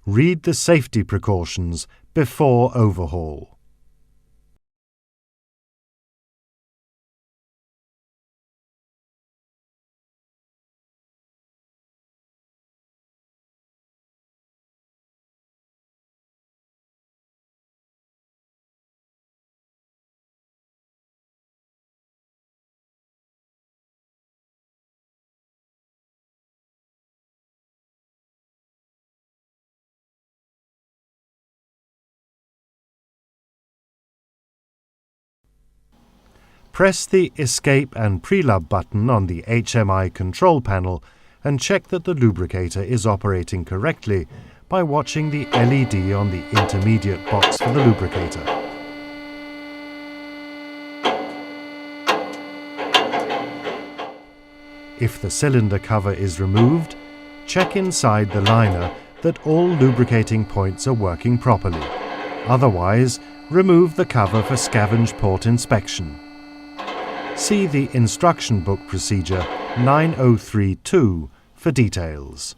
Read the safety precautions before overhaul. Press the Escape and Prelub button on the HMI control panel and check that the lubricator is operating correctly by watching the LED on the intermediate box for the lubricator. If the cylinder cover is removed, check inside the liner that all lubricating points are working properly. Otherwise, remove the cover for scavenge port inspection. See the instruction book procedure 9032 for details.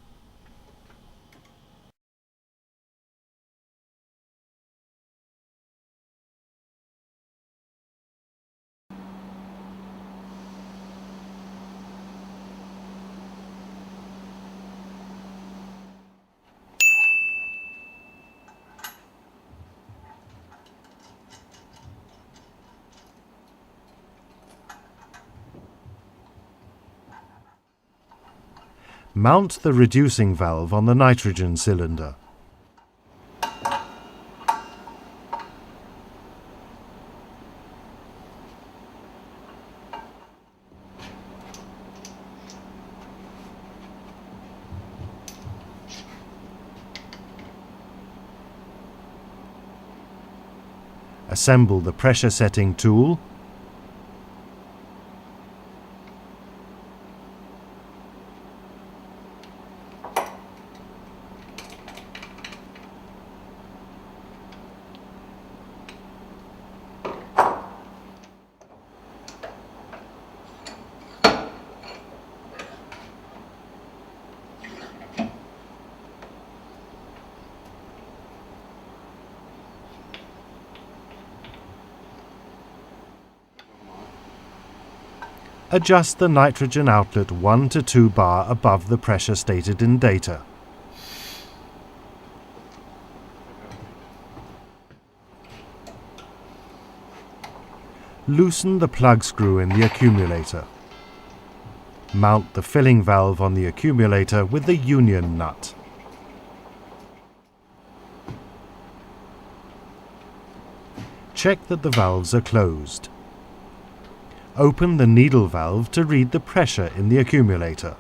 Mount the reducing valve on the nitrogen cylinder. Assemble the pressure setting tool . Adjust the nitrogen outlet 1 to 2 bar above the pressure stated in data. Loosen the plug screw in the accumulator. Mount the filling valve on the accumulator with the union nut. Check that the valves are closed. Open the needle valve to read the pressure in the accumulator.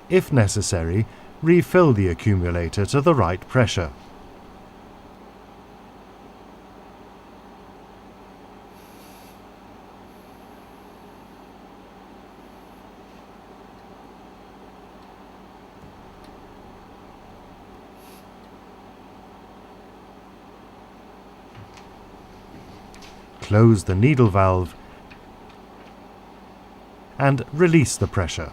If necessary, refill the accumulator to the right pressure. Close the needle valve and release the pressure.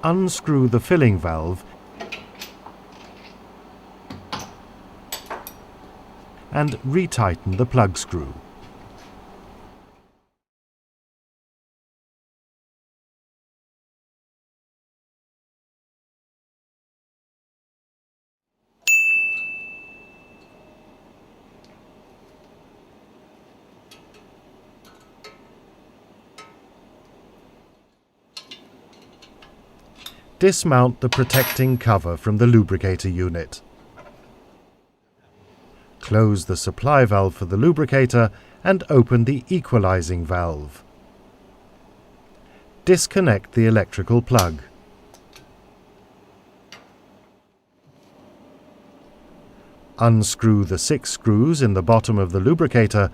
Unscrew the filling valve and retighten the plug screw. Dismount the protecting cover from the lubricator unit. Close the supply valve for the lubricator and open the equalizing valve. Disconnect the electrical plug. Unscrew the 6 screws in the bottom of the lubricator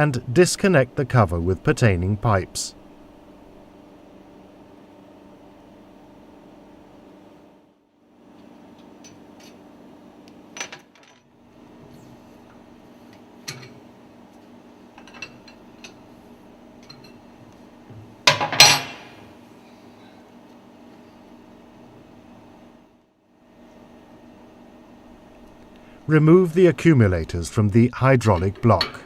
and disconnect the cover with pertaining pipes. Remove the accumulators from the hydraulic block.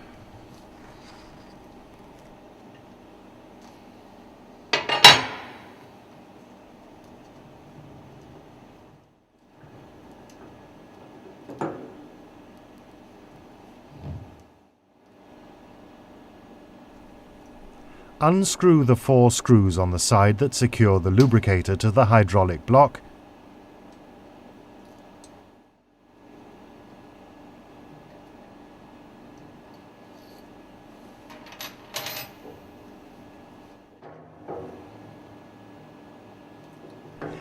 Unscrew the 4 screws on the side that secure the lubricator to the hydraulic block .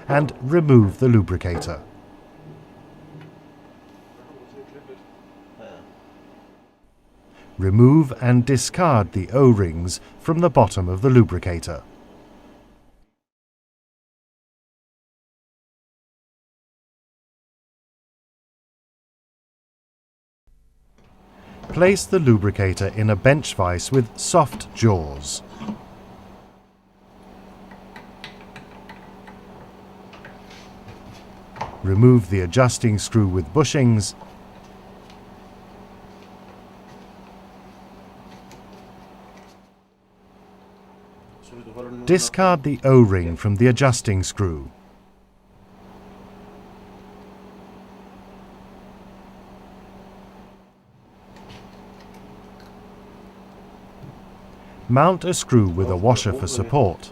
And remove the lubricator. Remove and discard the O-rings from the bottom of the lubricator. Place the lubricator in a bench vise with soft jaws. Remove the adjusting screw with bushings . Discard the O-ring from the adjusting screw. Mount a screw with a washer for support.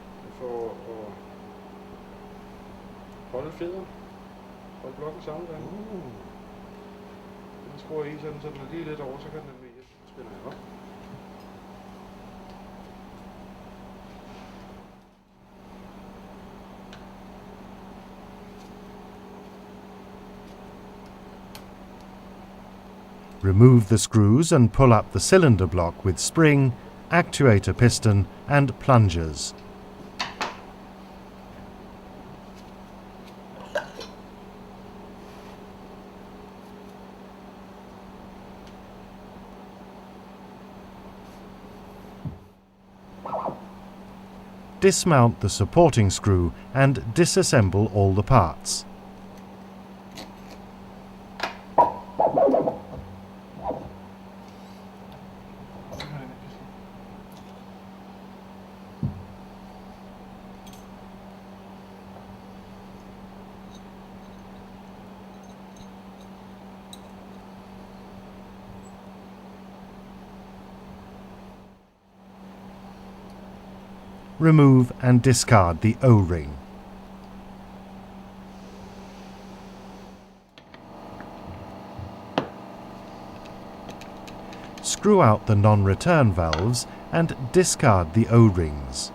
Remove the screws and pull up the cylinder block with spring, actuator piston and plungers. Dismount the supporting screw and disassemble all the parts. Remove and discard the O-ring. Screw out the non-return valves and discard the O-rings.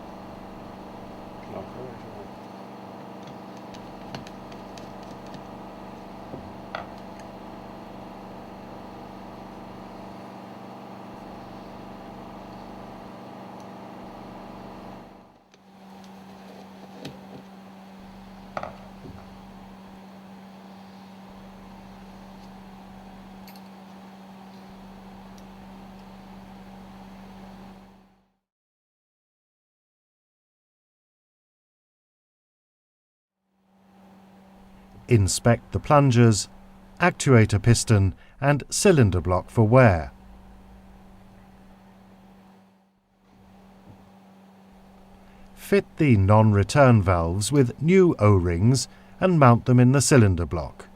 Inspect the plungers, actuator piston and cylinder block for wear. Fit the non-return valves with new O-rings and mount them in the cylinder block.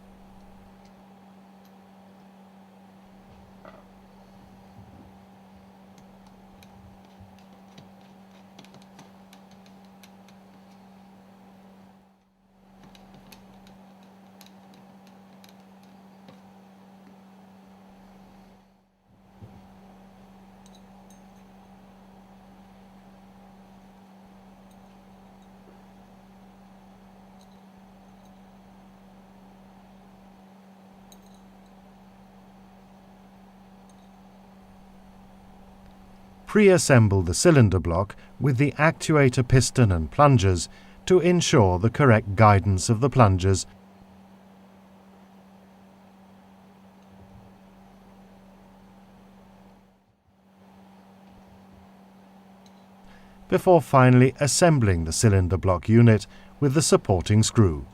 Pre-assemble the cylinder block with the actuator piston and plungers to ensure the correct guidance of the plungers before finally assembling the cylinder block unit with the supporting screw.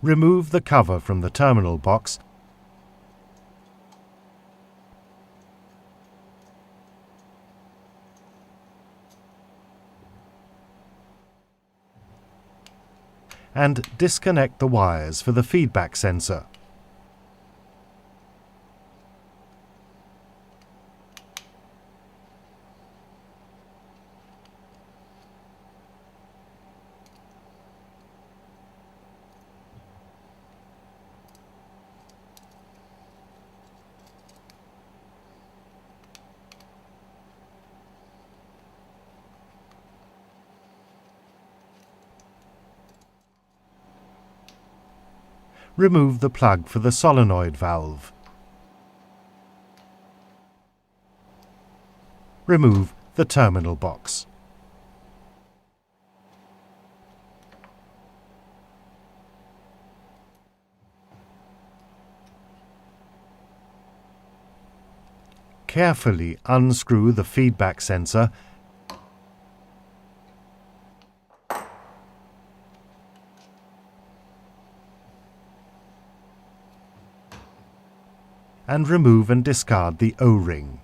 Remove the cover from the terminal box and disconnect the wires for the feedback sensor. Remove the plug for the solenoid valve. Remove the terminal box. Carefully unscrew the feedback sensor and remove and discard the O-ring.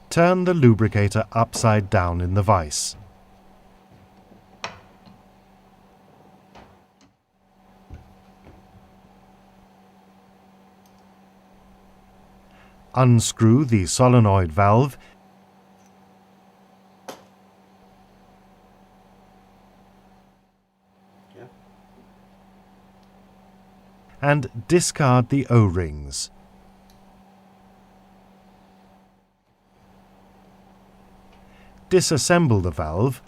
Turn the lubricator upside down in the vise. Unscrew the solenoid valve and discard the O-rings. Disassemble the valve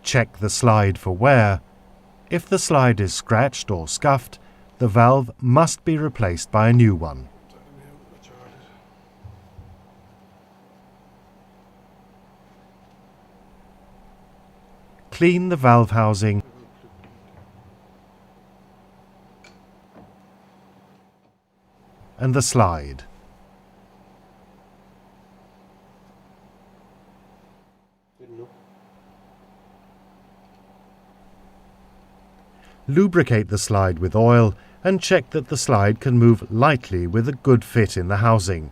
Check the slide for wear. If the slide is scratched or scuffed, the valve must be replaced by a new one. Clean the valve housing and the slide. Lubricate the slide with oil and check that the slide can move lightly with a good fit in the housing.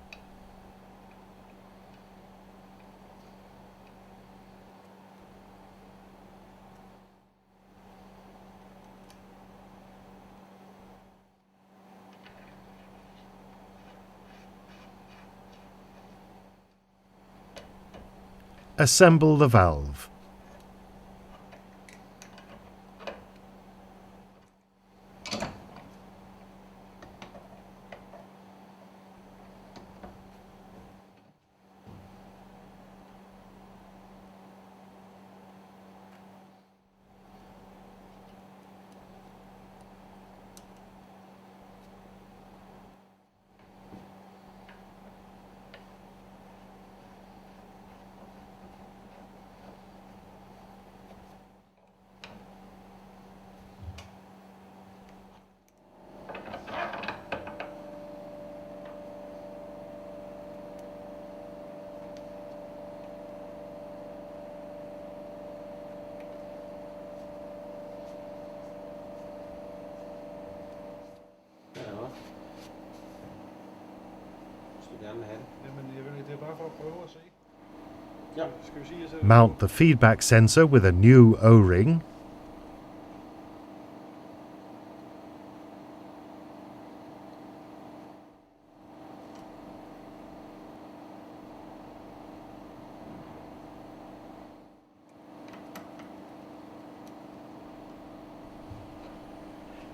Assemble the valve. Mount the feedback sensor with a new O-ring.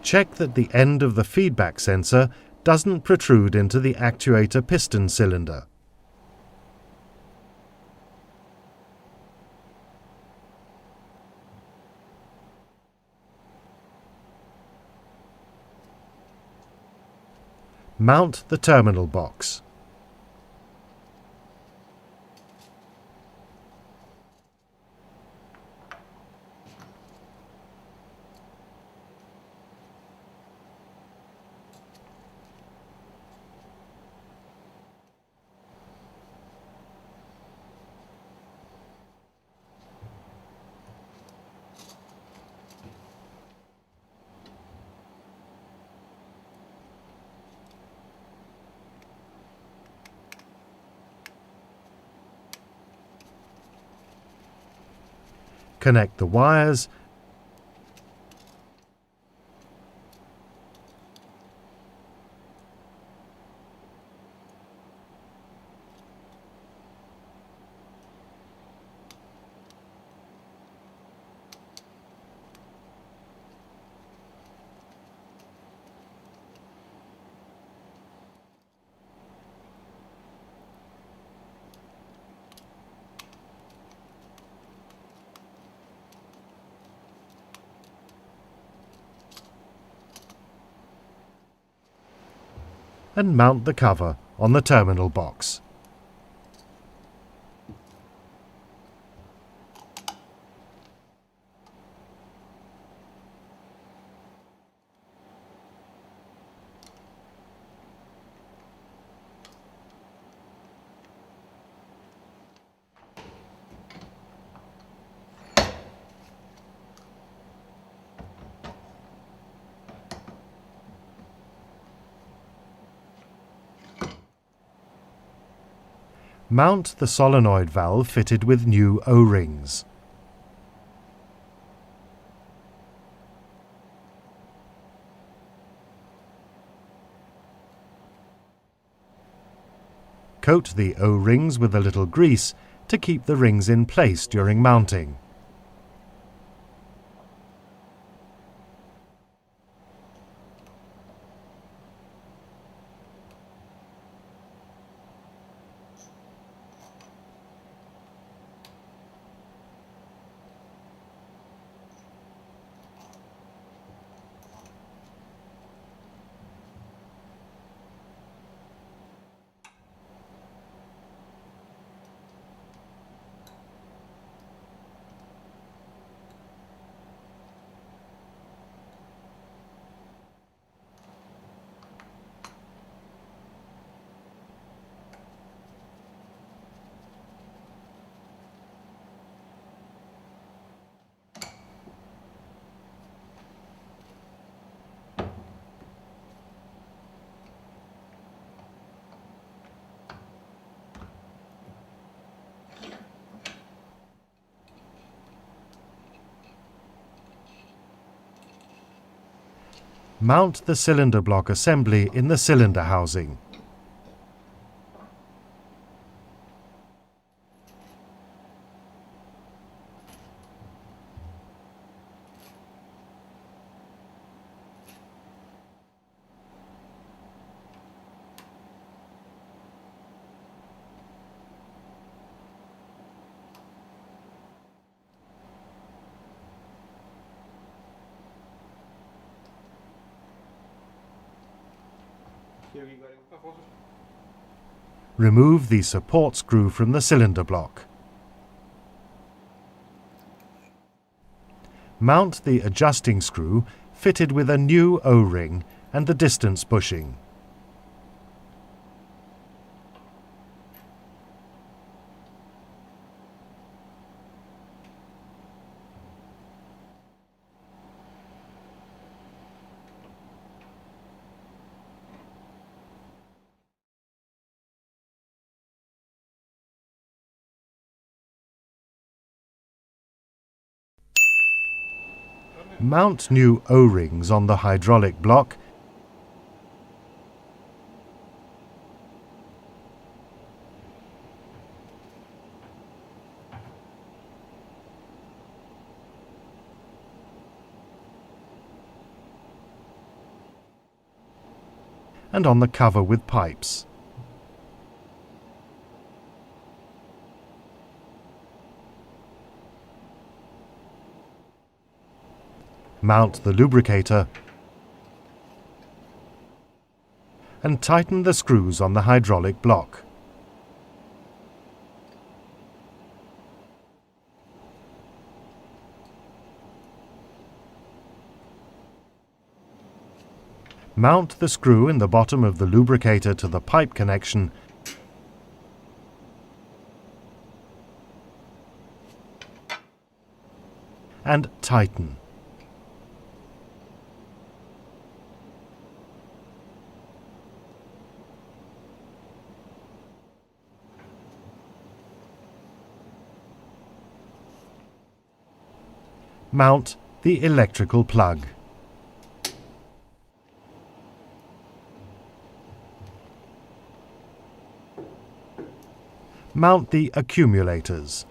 Check that the end of the feedback sensor doesn't protrude into the actuator piston cylinder. Mount the terminal box. Connect the wires and mount the cover on the terminal box. Mount the solenoid valve fitted with new O-rings. Coat the O-rings with a little grease to keep the rings in place during mounting. Mount the cylinder block assembly in the cylinder housing. Remove the support screw from the cylinder block. Mount the adjusting screw fitted with a new O-ring and the distance bushing. Mount new O-rings on the hydraulic block and on the cover with pipes. Mount the lubricator and tighten the screws on the hydraulic block. Mount the screw in the bottom of the lubricator to the pipe connection and tighten. Mount the electrical plug. Mount the accumulators.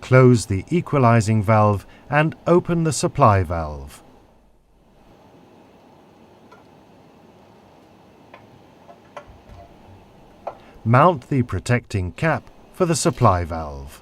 Close the equalizing valve and open the supply valve. Mount the protecting cap for the supply valve.